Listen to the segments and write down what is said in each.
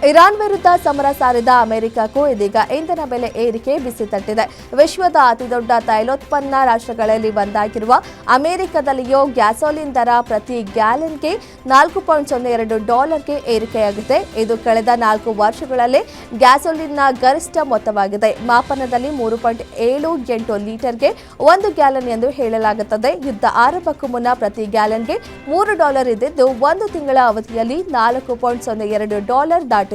Iran ವಿರುದ್ಧ ಸಮರ ಸಾರಿದ ಅಮೆರಿಕಕ್ಕೂ ಇದೀಗ ಇಂಧನ ಬೆಲೆ ಏರಿಕೆ ಬಿಸಿ ತಟ್ಟಿದೆ. ವಿಶ್ವದ ಅತಿದೊಡ್ಡ ತೈಲೋತ್ಪನ್ನ ರಾಷ್ಟ್ರಗಳಲ್ಲಿ ಒಂದಾಗಿರುವ ಅಮೆರಿಕದಲ್ಲಿಯೂ ಗ್ಯಾಸೋಲಿನ್ ದರ ಪ್ರತಿ ಗ್ಯಾಲನ್ಗೆ $4.02ಗೆ ಏರಿಕೆಯಾಗಿದೆ. ಇದು ಕಳೆದ 4 ವರ್ಷಗಳಲ್ಲಿ ಗ್ಯಾಸೋಲಿನ್ನ ಗರಿಷ್ಠ ಮೊತ್ತವಾಗಿದೆ. ಮಾಪನದಲ್ಲಿ 3.78 ಲೀಟರ್ಗೆ 1 ಗ್ಯಾಲನ್ ಎಂದು ಹೇಳಲಾಗುತ್ತದೆ. ಯುದ್ಧ ಆರಂಭಕ್ಕೂ ಮುನ್ನ ಪ್ರತಿ ಗ್ಯಾಲನ್ಗೆ $3 ಇದ್ದಿದ್ದು 1 ತಿಂಗಳ ಅವಧಿಯಲ್ಲಿ $4.02 ದಾಟಿದೆ.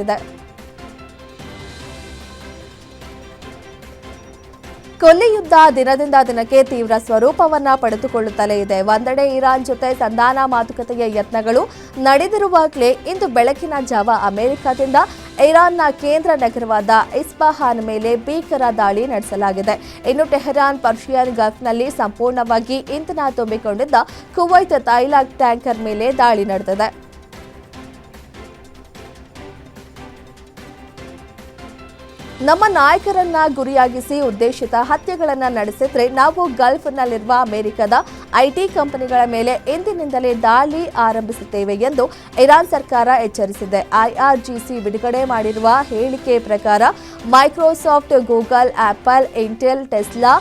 ಕೊಲ್ಲಿ ಯುದ್ಧ ದಿನದಿಂದ ದಿನಕ್ಕೆ ತೀವ್ರ ಸ್ವರೂಪವನ್ನ ಪಡೆದುಕೊಳ್ಳುತ್ತಲೇ ಇದೆ. ಒಂದೆಡೆ ಇರಾನ್ ಜೊತೆ ಸಂಧಾನ ಮಾತುಕತೆಯ ಯತ್ನಗಳು ನಡೆದಿರುವಾಗಲೇ ಇಂದು ಬೆಳಗಿನ ಜಾವ ಅಮೆರಿಕದಿಂದ ಇರಾನ್ನ ಕೇಂದ್ರ ನಗರವಾದ ಇಸ್ಫಹಾನ್ ಮೇಲೆ ಭೀಕರ ದಾಳಿ ನಡೆಸಲಾಗಿದೆ. ಇನ್ನು ಟೆಹರಾನ್ ಪರ್ಷಿಯನ್ ಗಲ್ಫ್ನಲ್ಲಿ ಸಂಪೂರ್ಣವಾಗಿ ಇಂಧನ ತುಂಬಿಕೊಂಡಿದ್ದ ಕುವೈತ್ ತೈಲ ಟ್ಯಾಂಕರ್ ಮೇಲೆ ದಾಳಿ ನಡೆದಿದೆ. ನಮ್ಮ ನಾಯಕರನ್ನ ಗುರಿಯಾಗಿಸಿ ಉದ್ದೇಶಿತ ಹತ್ಯೆಗಳನ್ನು ನಡೆಸಿದ್ರೆ ನಾವು ಗಲ್ಫ್ನಲ್ಲಿರುವ ಅಮೆರಿಕದ ಐಟಿ ಕಂಪನಿಗಳ ಮೇಲೆ ಇಂದಿನಿಂದಲೇ ದಾಳಿ ಆರಂಭಿಸುತ್ತೇವೆ ಎಂದು ಇರಾನ್ ಸರ್ಕಾರ ಎಚ್ಚರಿಸಿದೆ. ಐಆರ್ಜಿಸಿ ಬಿಡುಗಡೆ ಮಾಡಿರುವ ಹೇಳಿಕೆ ಪ್ರಕಾರ Microsoft, Google, apple, Intel, Tesla,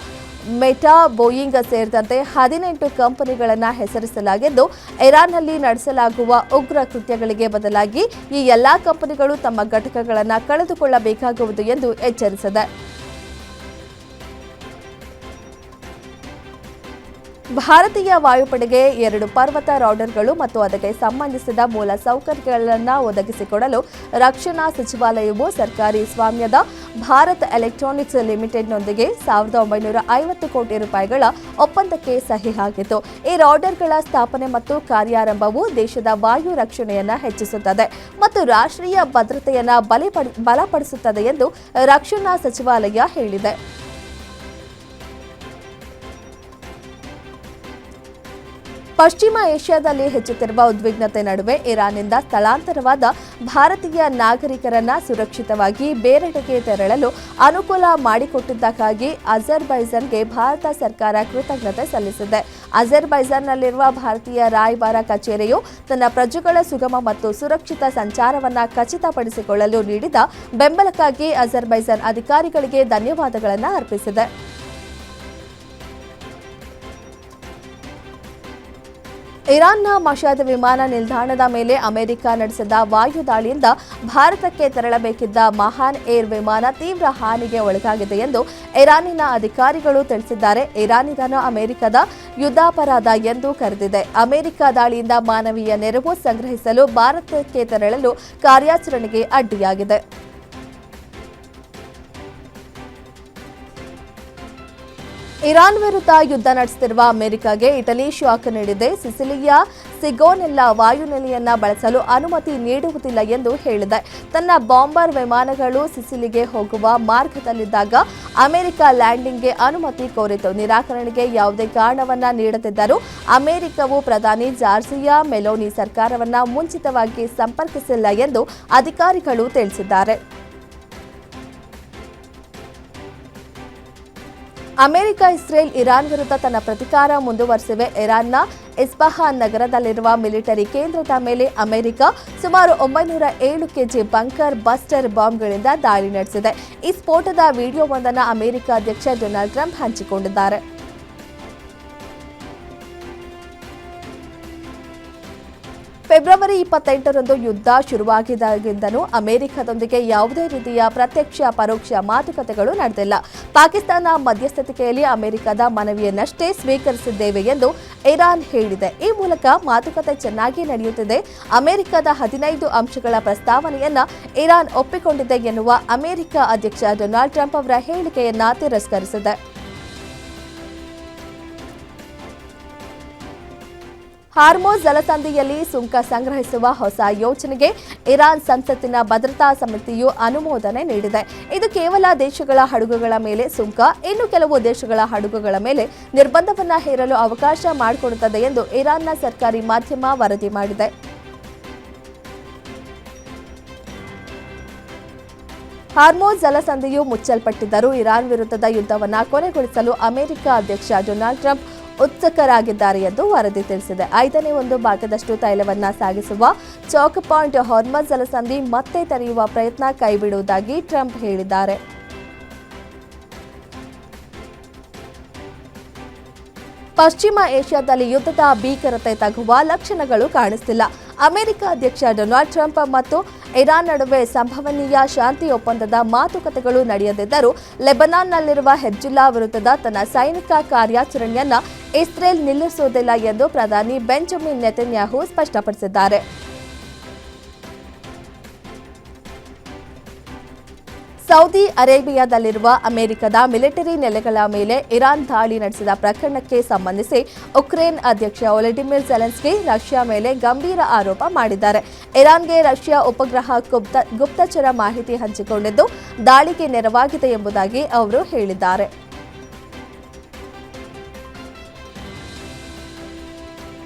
meta, Boeing ಸೇರಿದಂತೆ 18 ಕಂಪನಿಗಳನ್ನು ಹೆಸರಿಸಲಾಗಿದ್ದು, ಇರಾನ್ನಲ್ಲಿ ನಡೆಸಲಾಗುವ ಉಗ್ರ ಕೃತ್ಯಗಳಿಗೆ ಬದಲಾಗಿ ಈ ಎಲ್ಲಾ ಕಂಪನಿಗಳು ತಮ್ಮ ಘಟಕಗಳನ್ನು ಕಳೆದುಕೊಳ್ಳಬೇಕಾಗುವುದು ಎಂದು ಎಚ್ಚರಿಸಿದೆ. ಭಾರತೀಯ ವಾಯುಪಡೆಗೆ 2 ಪರ್ವತ ರೌಡರ್ಗಳು ಮತ್ತು ಅದಕ್ಕೆ ಸಂಬಂಧಿಸಿದ ಮೂಲ ಸೌಕರ್ಯಗಳನ್ನು ಒದಗಿಸಿಕೊಡಲು ರಕ್ಷಣಾ ಸಚಿವಾಲಯವು ಸರ್ಕಾರಿ ಸ್ವಾಮ್ಯದ ಭಾರತ್ ಎಲೆಕ್ಟ್ರಾನಿಕ್ಸ್ ಲಿಮಿಟೆಡ್ನೊಂದಿಗೆ 1950 ಕೋಟಿ ರೂಪಾಯಿಗಳ ಒಪ್ಪಂದಕ್ಕೆ ಸಹಿ ಹಾಕಿತು. ಈ ರೌಡರ್ಗಳ ಸ್ಥಾಪನೆ ಮತ್ತು ಕಾರ್ಯಾರಂಭವು ದೇಶದ ವಾಯು ರಕ್ಷಣೆಯನ್ನು ಹೆಚ್ಚಿಸುತ್ತದೆ ಮತ್ತು ರಾಷ್ಟ್ರೀಯ ಭದ್ರತೆಯನ್ನು ಬಲಪಡಿಸುತ್ತದೆ ಎಂದು ರಕ್ಷಣಾ ಸಚಿವಾಲಯ ಹೇಳಿದೆ. ಪಶ್ಚಿಮ ಏಷ್ಯಾದಲ್ಲಿ ಹೆಚ್ಚುತ್ತಿರುವ ಉದ್ವಿಗ್ನತೆ ನಡುವೆ ಇರಾನ್ನಿಂದ ಸ್ಥಳಾಂತರವಾದ ಭಾರತೀಯ ನಾಗರಿಕರನ್ನ ಸುರಕ್ಷಿತವಾಗಿ ಬೇರೆಡೆಗೆ ತೆರಳಲು ಅನುಕೂಲ ಮಾಡಿಕೊಟ್ಟಿದ್ದಕ್ಕಾಗಿ ಅಜರ್ಬೈಜಾನ್ಗೆ ಭಾರತ ಸರ್ಕಾರ ಕೃತಜ್ಞತೆ ಸಲ್ಲಿಸಿದೆ. ಅಜರ್ಬೈಜಾನ್ನಲ್ಲಿರುವ ಭಾರತೀಯ ರಾಯಭಾರ ಕಚೇರಿಯು ತನ್ನ ಪ್ರಜೆಗಳ ಸುಗಮ ಮತ್ತು ಸುರಕ್ಷಿತ ಸಂಚಾರವನ್ನು ಖಚಿತಪಡಿಸಿಕೊಳ್ಳಲು ನೀಡಿದ ಬೆಂಬಲಕ್ಕಾಗಿ ಅಜರ್ಬೈಜಾನ್ ಅಧಿಕಾರಿಗಳಿಗೆ ಧನ್ಯವಾದಗಳನ್ನು ಅರ್ಪಿಸಿದೆ. ಇರಾನ್ನ ಮಶಾದ್ ವಿಮಾನ ನಿಲ್ದಾಣದ ಮೇಲೆ ಅಮೆರಿಕ ನಡೆಸಿದ ವಾಯು ದಾಳಿಯಿಂದ ಭಾರತಕ್ಕೆ ತೆರಳಬೇಕಿದ್ದ ಮಹಾನ್ ಏರ್ ವಿಮಾನ ತೀವ್ರ ಹಾನಿಗೆ ಒಳಗಾಗಿದೆ ಎಂದು ಇರಾನಿನ ಅಧಿಕಾರಿಗಳು ತಿಳಿಸಿದ್ದಾರೆ. ಇರಾನ್ ಇದನ್ನು ಅಮೆರಿಕದ ಯುದ್ಧಾಪರಾಧ ಎಂದು ಕರೆದಿದೆ. ಅಮೆರಿಕ ದಾಳಿಯಿಂದ ಮಾನವೀಯ ನೆರವು ಸಂಗ್ರಹಿಸಲು ಭಾರತಕ್ಕೆ ತೆರಳಲು ಕಾರ್ಯಾಚರಣೆಗೆ ಅಡ್ಡಿಯಾಗಿದೆ. ಇರಾನ್ ವಿರುದ್ಧ ಯುದ್ಧ ನಡೆಸುತ್ತಿರುವ ಅಮೆರಿಕಗೆ ಇಟಲಿ ಶಾಕ್ ನೀಡಿದೆ. ಸಿಸಿಲಿಯ ಸಿಗೋನೆಲ್ಲಾ ವಾಯುನೆಲೆಯನ್ನ ಬಳಸಲು ಅನುಮತಿ ನೀಡುವುದಿಲ್ಲ ಎಂದು ಹೇಳಿದೆ. ತನ್ನ ಬಾಂಬರ್ ವಿಮಾನಗಳು ಸಿಸಿಲಿಗೆ ಹೋಗುವ ಮಾರ್ಗದಲ್ಲಿದ್ದಾಗ ಅಮೆರಿಕ ಲ್ಯಾಂಡಿಂಗ್ಗೆ ಅನುಮತಿ ಕೋರಿತು. ನಿರಾಕರಣೆಗೆ ಯಾವುದೇ ಕಾರಣವನ್ನ ನೀಡದಿದ್ದರೂ ಅಮೆರಿಕವು ಪ್ರಧಾನಿ ಜಾರ್ಜಿಯಾ ಮೆಲೋನಿ ಸರ್ಕಾರವನ್ನ ಮುಂಚಿತವಾಗಿ ಸಂಪರ್ಕಿಸಿಲ್ಲ ಎಂದು ಅಧಿಕಾರಿಗಳು ತಿಳಿಸಿದ್ದಾರೆ. ಅಮೆರಿಕ, ಇಸ್ರೇಲ್, ಇರಾನ್ ವಿರುದ್ಧ ತನ್ನ ಪ್ರತಿಕಾರ ಮುಂದುವರೆಸಿವೆ. ಇರಾನ್ನ ಇಸ್ಫಹಾನ್ ನಗರದಲ್ಲಿರುವ ಮಿಲಿಟರಿ ಕೇಂದ್ರದ ಮೇಲೆ ಅಮೆರಿಕ ಸುಮಾರು 907 ಕೆಜಿ ಬಂಕರ್ ಬಸ್ಟರ್ ಬಾಂಬ್ಗಳಿಂದ ದಾಳಿ ನಡೆಸಿದೆ. ಈ ಸ್ಫೋಟದ ವಿಡಿಯೋವೊಂದನ್ನು ಅಮೆರಿಕ ಅಧ್ಯಕ್ಷ ಡೊನಾಲ್ಡ್ ಟ್ರಂಪ್ ಹಂಚಿಕೊಂಡಿದ್ದಾರೆ. ಫೆಬ್ರವರಿ 28ರಂದು ಯುದ್ಧ ಶುರುವಾಗಿದ್ದಾಗಿಂದಲೂ ಅಮೆರಿಕದೊಂದಿಗೆ ಯಾವುದೇ ರೀತಿಯ ಪ್ರತ್ಯಕ್ಷ ಪರೋಕ್ಷ ಮಾತುಕತೆಗಳು ನಡೆದಿಲ್ಲ. ಪಾಕಿಸ್ತಾನ ಮಧ್ಯಸ್ಥಿಕೆಯಲ್ಲಿ ಅಮೆರಿಕದ ಮನವಿಯನ್ನಷ್ಟೇ ಸ್ವೀಕರಿಸಿದ್ದೇವೆ ಎಂದು ಇರಾನ್ ಹೇಳಿದೆ. ಈ ಮೂಲಕ ಮಾತುಕತೆ ಚೆನ್ನಾಗಿ ನಡೆಯುತ್ತಿದೆ. ಅಮೆರಿಕದ 15 ಅಂಶಗಳ ಪ್ರಸ್ತಾವನೆಯನ್ನ ಇರಾನ್ ಒಪ್ಪಿಕೊಂಡಿದೆ ಎನ್ನುವ ಅಮೆರಿಕ ಅಧ್ಯಕ್ಷ ಡೊನಾಲ್ಡ್ ಟ್ರಂಪ್ ಅವರ ಹೇಳಿಕೆಯನ್ನ ತಿರಸ್ಕರಿಸಿದೆ. ಹಾರ್ಮೋಜ್ ಜಲಸಂಧಿಯಲ್ಲಿ ಸುಂಕ ಸಂಗ್ರಹಿಸುವ ಹೊಸ ಯೋಜನೆಗೆ ಇರಾನ್ ಸಂಸತ್ತಿನ ಭದ್ರತಾ ಸಮಿತಿಯು ಅನುಮೋದನೆ ನೀಡಿದೆ. ಇದು ಕೇವಲ ದೇಶಗಳ ಹಡಗುಗಳ ಮೇಲೆ ಸುಂಕ, ಇನ್ನು ಕೆಲವು ದೇಶಗಳ ಹಡಗುಗಳ ಮೇಲೆ ನಿರ್ಬಂಧವನ್ನು ಹೇರಲು ಅವಕಾಶ ಮಾಡಿಕೊಡುತ್ತದೆ ಎಂದು ಇರಾನ್ನ ಸರ್ಕಾರಿ ಮಾಧ್ಯಮ ವರದಿ ಮಾಡಿದೆ. ಹಾರ್ಮೋಜ್ ಜಲಸಂಧಿಯು ಮುಚ್ಚಲ್ಪಟ್ಟಿದ್ದರೂ ಇರಾನ್ ವಿರುದ್ಧದ ಯುದ್ಧವನ್ನು ಕೊನೆಗೊಳಿಸಲು ಅಮೆರಿಕ ಅಧ್ಯಕ್ಷ ಡೊನಾಲ್ಡ್ ಟ್ರಂಪ್ ಉತ್ಸುಕರಾಗಿದ್ದಾರೆ ಎಂದು ವರದಿ ತಿಳಿಸಿದೆ. 1/5 ಭಾಗದಷ್ಟು ತೈಲವನ್ನ ಸಾಗಿಸುವ ಚೌಕ್ ಪಾಯಿಂಟ್ ಹಾರ್ಮಜ್ ಜಲಸಂಧಿ ಮತ್ತೆ ತೆರೆಯುವ ಪ್ರಯತ್ನ ಕೈಬಿಡುವುದಾಗಿ ಟ್ರಂಪ್ ಹೇಳಿದ್ದಾರೆ. ಪಶ್ಚಿಮ ಏಷ್ಯಾದಲ್ಲಿ ಯುದ್ಧದ ಭೀಕರತೆ ತಗ್ಗುವ ಲಕ್ಷಣಗಳು ಕಾಣಿಸ್ತಿಲ್ಲ. ಅಮೆರಿಕ ಅಧ್ಯಕ್ಷ ಡೊನಾಲ್ಡ್ ಟ್ರಂಪ್ ಮತ್ತು ಇರಾನ್ ನಡುವೆ ಸಂಭವನೀಯ ಶಾಂತಿ ಒಪ್ಪಂದದ ಮಾತುಕತೆಗಳು ನಡೆಯದಿದ್ದರೂ ಲೆಬನಾನ್ನಲ್ಲಿರುವ ಹೆಜ್ಬುಲ್ಲಾ ವಿರುದ್ಧದ ತನ್ನ ಸೈನಿಕ ಕಾರ್ಯಾಚರಣೆಯನ್ನ ಇಸ್ರೇಲ್ ನಿಲ್ಲಿಸುವುದಿಲ್ಲ ಎಂದು ಪ್ರಧಾನಿ ಬೆಂಜಮಿನ್ ನೆತನ್ಯಾಹು ಸ್ಪಷ್ಟಪಡಿಸಿದ್ದಾರೆ. ಸೌದಿ ಅರೇಬಿಯಾದಲ್ಲಿರುವ ಅಮೆರಿಕದ ಮಿಲಿಟರಿ ನೆಲೆಗಳ ಮೇಲೆ ಇರಾನ್ ದಾಳಿ ನಡೆಸಿದ ಪ್ರಕರಣಕ್ಕೆ ಸಂಬಂಧಿಸಿ ಉಕ್ರೇನ್ ಅಧ್ಯಕ್ಷ ವೊಲೊಡಿಮಿರ್ ಝೆಲೆನ್ಸ್ಕಿ ರಷ್ಯಾ ಮೇಲೆ ಗಂಭೀರ ಆರೋಪ ಮಾಡಿದ್ದಾರೆ. ಇರಾನ್ಗೆ ರಷ್ಯಾ ಉಪಗ್ರಹ ಗುಪ್ತಚರ ಮಾಹಿತಿ ಹಂಚಿಕೊಂಡಿದ್ದು ದಾಳಿಗೆ ನೆರವಾಗಿದೆ ಎಂಬುದಾಗಿ ಅವರು ಹೇಳಿದ್ದಾರೆ.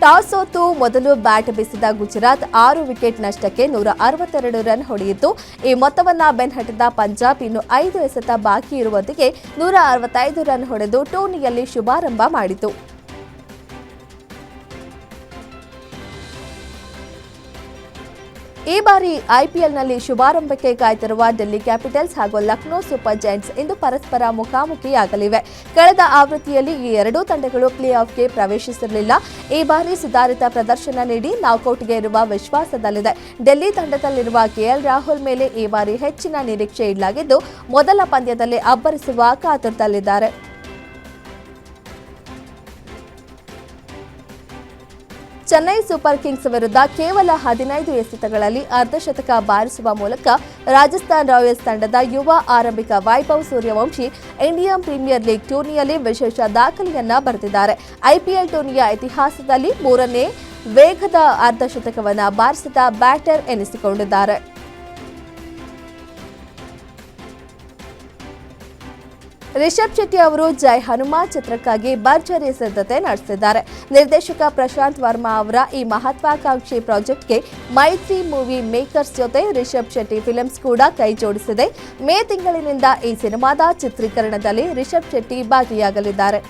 ಟಾಸ್ ಸೋತು ಮೊದಲು ಬ್ಯಾಟ್ ಬೀಸಿದ ಗುಜರಾತ್ 6 ವಿಕೆಟ್ ನಷ್ಟಕ್ಕೆ 162 ರನ್ ಹೊಡೆಯಿತು. ಈ ಮೊತ್ತವನ್ನು ಬೆನ್ನಹಟ್ಟಿದ ಪಂಜಾಬ್ ಇನ್ನು 5 ಎಸೆತ ಬಾಕಿ ಇರುವಂತೆಯೇ 165 ರನ್ ಹೊಡೆದು ಟೂರ್ನಿಯಲ್ಲಿ ಶುಭಾರಂಭ ಮಾಡಿತು. ಈ ಬಾರಿ ಐಪಿಎಲ್ನಲ್ಲಿ ಶುಭಾರಂಭಕ್ಕೆ ಕಾಯ್ದಿರುವ ಡೆಲ್ಲಿ ಕ್ಯಾಪಿಟಲ್ಸ್ ಹಾಗೂ ಲಕ್ನೋ ಸೂಪರ್ ಜೈಂಟ್ಸ್ ಇಂದು ಪರಸ್ಪರ ಮುಖಾಮುಖಿಯಾಗಲಿವೆ. ಕಳೆದ ಆವೃತ್ತಿಯಲ್ಲಿ ಈ ಎರಡೂ ತಂಡಗಳು ಪ್ಲೇ ಆಫ್ಗೆ ಪ್ರವೇಶಿಸಿರಲಿಲ್ಲ. ಈ ಬಾರಿ ಸುಧಾರಿತ ಪ್ರದರ್ಶನ ನೀಡಿ ನಾಕೌಟ್ಗೆ ಇರುವ ವಿಶ್ವಾಸದಲ್ಲಿದೆ. ಡೆಲ್ಲಿ ತಂಡದಲ್ಲಿರುವ ಕೆಎಲ್ ರಾಹುಲ್ ಮೇಲೆ ಈ ಬಾರಿ ಹೆಚ್ಚಿನ ನಿರೀಕ್ಷೆ ಇಡಲಾಗಿದ್ದು ಮೊದಲ ಪಂದ್ಯದಲ್ಲಿ ಅಬ್ಬರಿಸುವ ಕಾತುರದಲ್ಲಿದ್ದಾರೆ. ಚೆನ್ನೈ ಸೂಪರ್ ಕಿಂಗ್ಸ್ ವಿರುದ್ಧ ಕೇವಲ 15 ಎಸೆತಗಳಲ್ಲಿ ಅರ್ಧಶತಕ ಬಾರಿಸುವ ಮೂಲಕ ರಾಜಸ್ಥಾನ್ ರಾಯಲ್ಸ್ ತಂಡದ ಯುವ ಆರಂಭಿಕ Vaibhav Suryavanshi Indian Premier League ಟೂರ್ನಿಯಲ್ಲಿ ವಿಶೇಷ ದಾಖಲೆಯನ್ನ ಬರೆದಿದ್ದಾರೆ. ಐಪಿಎಲ್ ಟೂರ್ನಿಯ ಇತಿಹಾಸದಲ್ಲಿ 3ನೇ ವೇಗದ ಅರ್ಧಶತಕವನ್ನು ಬಾರಿಸಿದ ಬ್ಯಾಟರ್ ಎನಿಸಿಕೊಂಡಿದ್ದಾರೆ. ರಿಷಬ್ ಶೆಟ್ಟಿ ಅವರು ಜೈ ಹನುಮಾನ್ ಚಿತ್ರಕ್ಕಾಗಿ ಭರ್ಜರಿ ಸಿದ್ಧತೆ ನಡೆಸಿದ್ದಾರೆ. ನಿರ್ದೇಶಕ ಪ್ರಶಾಂತ್ ವರ್ಮಾ ಅವರ ಈ ಮಹತ್ವಾಕಾಂಕ್ಷಿ ಪ್ರಾಜೆಕ್ಟ್ಗೆ ಮೈತ್ರಿ ಮೂವಿ ಮೇಕರ್ಸ್ ಜೊತೆ ರಿಷಬ್ ಶೆಟ್ಟಿ ಫಿಲ್ಮ್ಸ್ ಕೂಡ ಕೈ ಜೋಡಿಸಿದೆ. ಮೇ ತಿಂಗಳಿನಿಂದ ಈ ಸಿನಿಮಾದ ಚಿತ್ರೀಕರಣದಲ್ಲಿ ರಿಷಬ್ ಶೆಟ್ಟಿ ಭಾಗಿಯಾಗಲಿದ್ದಾರೆ.